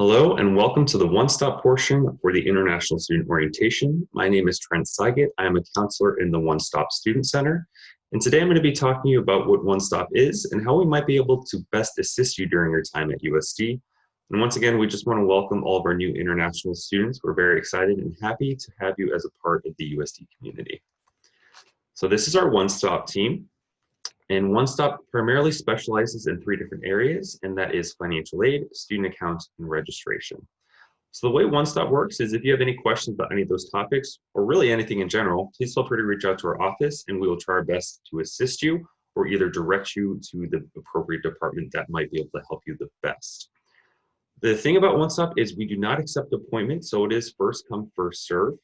Hello and welcome to the one-stop portion for the International Student Orientation. My name is Trent Sygett. I am a counselor in the One Stop Student Center. And today I'm going to be talking to you about what One Stop is and how we might be able to best assist you during your time at USD. And once again, we just want to welcome all of our new international students. We're very excited and happy to have you as a part of the USD community. So this is our One Stop team. And One Stop primarily specializes in three different areas, and that is financial aid, student accounts, and registration. So the way One Stop works is if you have any questions about any of those topics, or really anything in general, please feel free to reach out to our office and we will try our best to assist you or either direct you to the appropriate department that might be able to help you the best. The thing about One Stop is we do not accept appointments, so it is first come, first serve.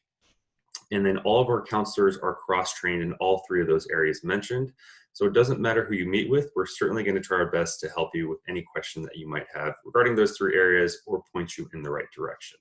And then all of our counselors are cross-trained in all three of those areas mentioned. So it doesn't matter who you meet with, we're certainly going to try our best to help you with any question that you might have regarding those three areas or point you in the right direction.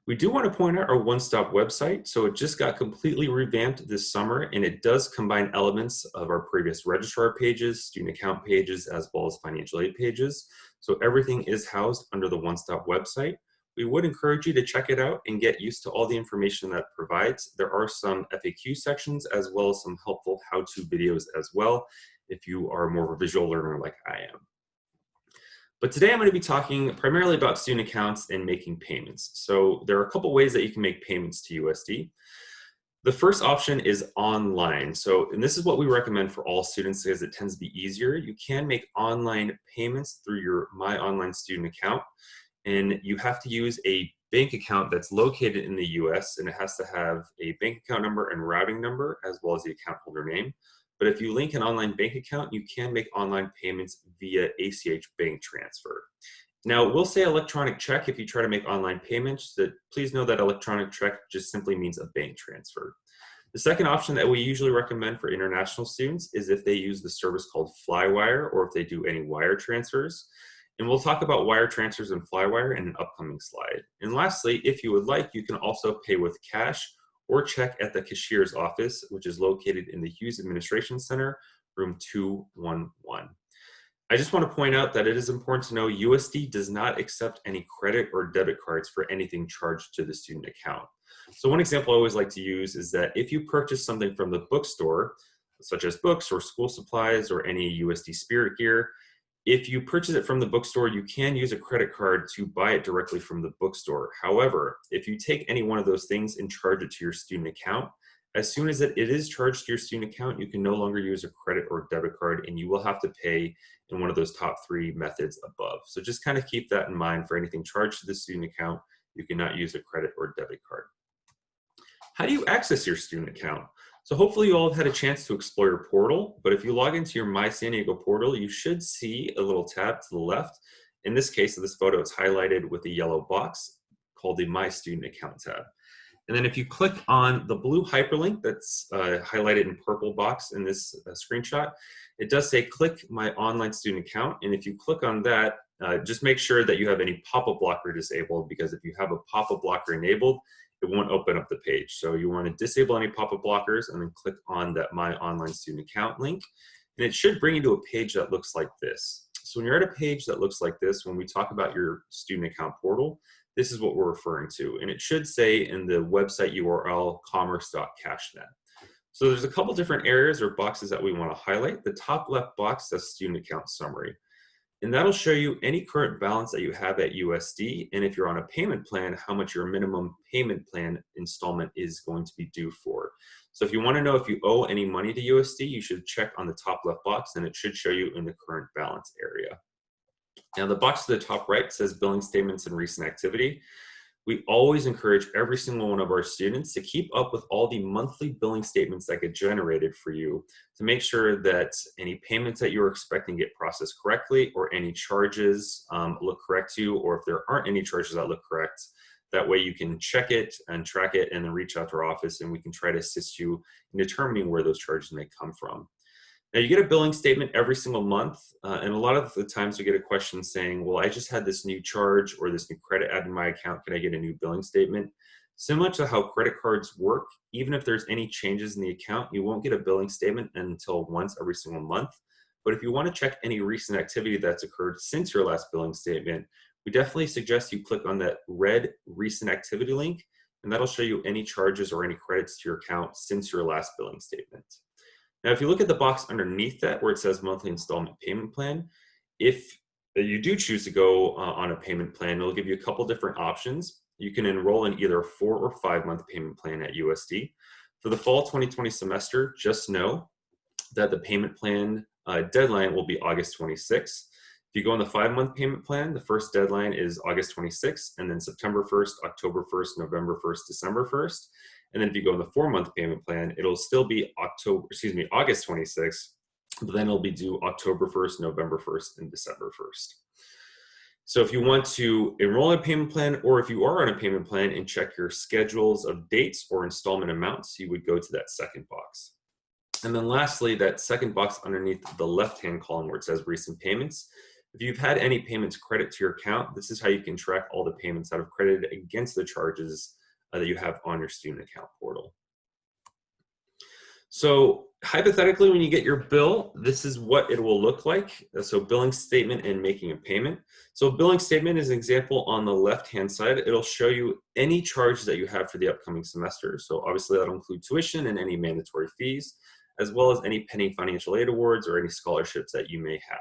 We do want to point out our One Stop website. So it just got completely revamped this summer, and it does combine elements of our previous registrar pages, student account pages, as well as financial aid pages. So everything is housed under the One Stop website. We would encourage you to check it out and get used to all the information that it provides. There are some FAQ sections as well as some helpful how-to videos as well if you are more of a visual learner like I am. But today I'm going to be talking primarily about student accounts and making payments. So there are a couple ways that you can make payments to USD. The first option is online. And this is what we recommend for all students because it tends to be easier. You can make online payments through your My Online Student Account. And you have to use a bank account that's located in the US, and it has to have a bank account number and routing number as well as the account holder name. But if you link an online bank account, you can make online payments via ACH bank transfer. Now, we'll say electronic check if you try to make online payments. Please know that electronic check just simply means a bank transfer. The second option that we usually recommend for international students is if they use the service called Flywire or if they do any wire transfers. And we'll talk about wire transfers and Flywire in an upcoming slide. And lastly, if you would like, you can also pay with cash or check at the cashier's office, which is located in the Hughes Administration Center, room 211. I just want to point out that it is important to know USD does not accept any credit or debit cards for anything charged to the student account. So one example I always like to use is that if you purchase something from the bookstore, such as books or school supplies or any USD spirit gear, if you purchase it from the bookstore, you can use a credit card to buy it directly from the bookstore. However, if you take any one of those things and charge it to your student account, as soon as it is charged to your student account, you can no longer use a credit or debit card, and you will have to pay in one of those top three methods above. So just kind of keep that in mind for anything charged to the student account. You cannot use a credit or debit card. How do you access your student account? So hopefully you all have had a chance to explore your portal, but if you log into your My San Diego portal, you should see a little tab to the left. In this case of this photo, it's highlighted with a yellow box called the My Student Account tab. And then if you click on the blue hyperlink that's highlighted in purple box in this screenshot, it does say click My Online Student Account. And if you click on that, just make sure that you have any pop-up blocker disabled, because if you have a pop-up blocker enabled, it won't open up the page. So you want to disable any pop-up blockers and then click on that My Online Student Account link. And it should bring you to a page that looks like this. So when you're at a page that looks like this, when we talk about your student account portal, this is what we're referring to. And it should say in the website URL, commerce.cashnet. So there's a couple different areas or boxes that we want to highlight. The top left box says student account summary. And that'll show you any current balance that you have at USD, and if you're on a payment plan, how much your minimum payment plan installment is going to be due for. So if you want to know if you owe any money to USD, you should check on the top left box, and it should show you in the current balance area. Now the box to the top right says billing statements and recent activity. We always encourage every single one of our students to keep up with all the monthly billing statements that get generated for you to make sure that any payments that you're expecting get processed correctly, or any charges look correct to you, or if there aren't any charges that look correct. That way you can check it and track it and then reach out to our office, and we can try to assist you in determining where those charges may come from. Now you get a billing statement every single month, and a lot of the times we get a question saying, well, I just had this new charge or this new credit added to my account, can I get a new billing statement? Similar to how credit cards work, even if there's any changes in the account, you won't get a billing statement until once every single month. But if you want to check any recent activity that's occurred since your last billing statement, we definitely suggest you click on that red recent activity link, and that'll show you any charges or any credits to your account since your last billing statement. Now, if you look at the box underneath that where it says monthly installment payment plan, if you do choose to go on a payment plan, it'll give you a couple different options. You can enroll in either a 4 or 5 month payment plan at USD. For the fall 2020 semester, just know that the payment plan deadline will be August 26th. If you go on the 5-month payment plan, the first deadline is August 26th, and then September 1st, October 1st, November 1st, December 1st. And then if you go on the 4-month payment plan, it'll still be August 26th, but then it'll be due October 1st, November 1st, and December 1st. So if you want to enroll in a payment plan, or if you are on a payment plan and check your schedules of dates or installment amounts, you would go to that second box. And then lastly, that second box underneath the left-hand column where it says recent payments, if you've had any payments credit to your account, this is how you can track all the payments that have credited against the charges that you have on your student account portal. So hypothetically, when you get your bill, this is what it will look like. So billing statement and making a payment. So billing statement is an example on the left-hand side. It'll show you any charges that you have for the upcoming semester. So obviously that'll include tuition and any mandatory fees, as well as any pending financial aid awards or any scholarships that you may have.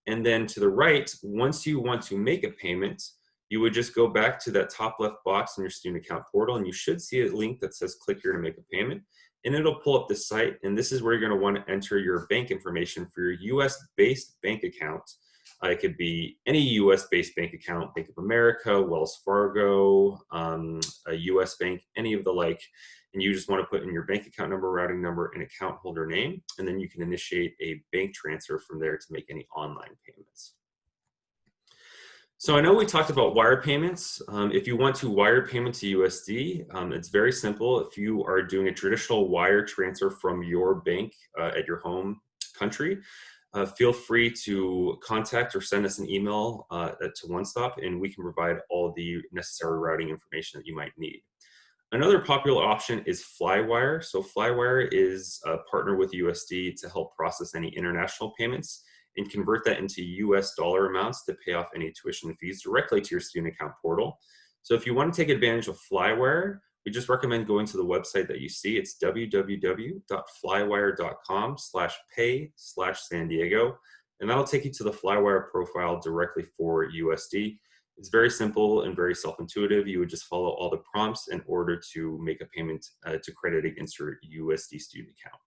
And then to the right, once you want to make a payment, you would just go back to that top left box in your student account portal, and you should see a link that says click here to make a payment. And it'll pull up the site, and this is where you're going to want to enter your bank information for your US-based bank account. It could be any US-based bank account, Bank of America, Wells Fargo, a US bank, any of the like. And you just want to put in your bank account number, routing number, and account holder name, and then you can initiate a bank transfer from there to make any online payments. So I know we talked about wire payments. If you want to wire payment to USD, it's very simple. If you are doing a traditional wire transfer from your bank at your home country, feel free to contact or send us an email to One Stop, and we can provide all the necessary routing information that you might need. Another popular option is Flywire. So Flywire is a partner with USD to help process any international payments and convert that into US dollar amounts to pay off any tuition and fees directly to your student account portal. So if you want to take advantage of Flywire, we just recommend going to the website that you see. It's www.flywire.com/pay/San Diego, and that'll take you to the Flywire profile directly for USD. It's very simple and very self-intuitive. You would just follow all the prompts in order to make a payment to credit against your USD student account.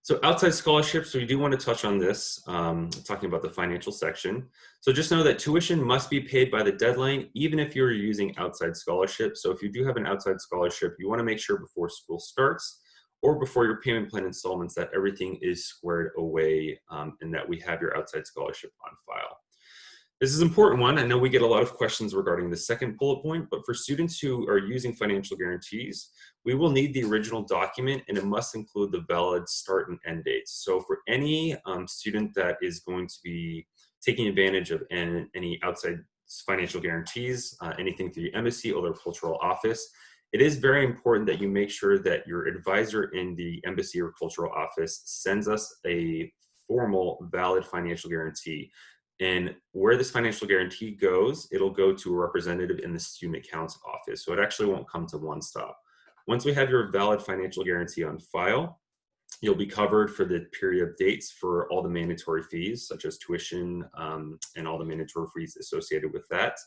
So outside scholarships, we do want to touch on this, talking about the financial section. So just know that tuition must be paid by the deadline, even if you're using outside scholarship. So if you do have an outside scholarship, you want to make sure before school starts or before your payment plan installments that everything is squared away and that we have your outside scholarship on file. This is an important one. I know we get a lot of questions regarding the second bullet point, but for students who are using financial guarantees, we will need the original document, and it must include the valid start and end dates. So for any student that is going to be taking advantage of any outside financial guarantees, anything through the embassy or their cultural office, it is very important that you make sure that your advisor in the embassy or cultural office sends us a formal, valid financial guarantee. And where this financial guarantee goes, it'll go to a representative in the student accounts office. So it actually won't come to One Stop. Once we have your valid financial guarantee on file, you'll be covered for the period of dates for all the mandatory fees, such as tuition and all the mandatory fees associated with that.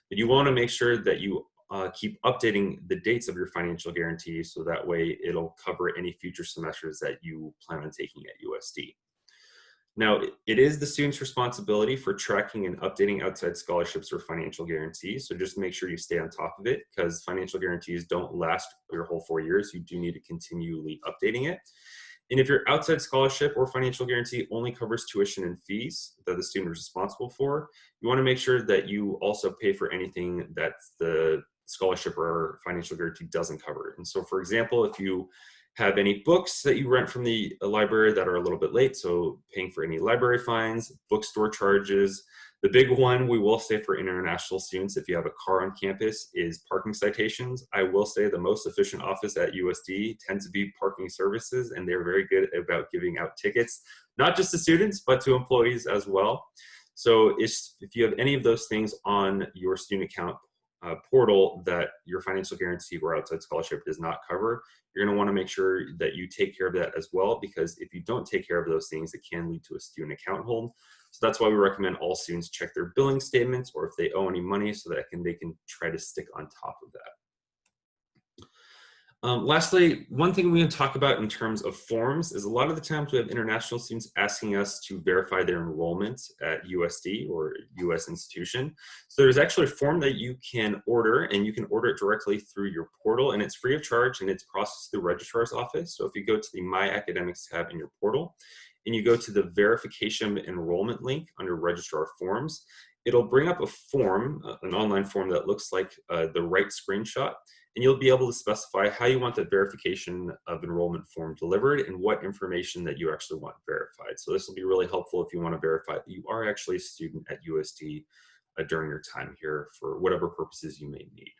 But you want to make sure that you keep updating the dates of your financial guarantee so that way it'll cover any future semesters that you plan on taking at USD. Now, it is the student's responsibility for tracking and updating outside scholarships or financial guarantees. So just make sure you stay on top of it because financial guarantees don't last your whole 4 years. You do need to continually updating it. And if your outside scholarship or financial guarantee only covers tuition and fees that the student is responsible for, you want to make sure that you also pay for anything that the scholarship or financial guarantee doesn't cover. And so, for example, if you have any books that you rent from the library that are a little bit late, so paying for any library fines, bookstore charges. The big one we will say for international students, if you have a car on campus, is parking citations. I will say the most efficient office at USD tends to be parking services, and they're very good about giving out tickets, not just to students, but to employees as well. So if you have any of those things on your student account portal that your financial guarantee or outside scholarship does not cover, you're going to want to make sure that you take care of that as well, because if you don't take care of those things, it can lead to a student account hold. So that's why we recommend all students check their billing statements, or if they owe any money, so that they can try to stick on top of that. Lastly, one thing we can talk about in terms of forms is a lot of the times we have international students asking us to verify their enrollment at USD or US institution. So there's actually a form that you can order, and you can order it directly through your portal, and it's free of charge, and it's processed through the registrar's office. So if you go to the My Academics tab in your portal and you go to the verification enrollment link under registrar forms, it'll bring up a form, an online form that looks like the right screenshot. And you'll be able to specify how you want that verification of enrollment form delivered and what information that you actually want verified. So this will be really helpful if you want to verify that you are actually a student at USD during your time here for whatever purposes you may need.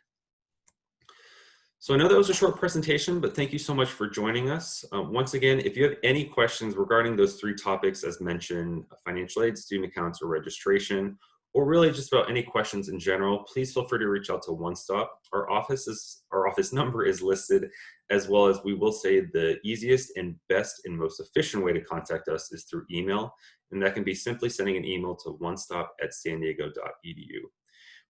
So I know that was a short presentation, but thank you so much for joining us. Once again, if you have any questions regarding those three topics as mentioned, financial aid, student accounts, or registration, or really just about any questions in general, please feel free to reach out to One Stop. Our office number is listed, as well as we will say the easiest and best and most efficient way to contact us is through email. And that can be simply sending an email to onestop@sandiego.edu.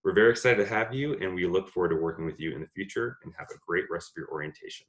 We're very excited to have you, and we look forward to working with you in the future, and have a great rest of your orientation.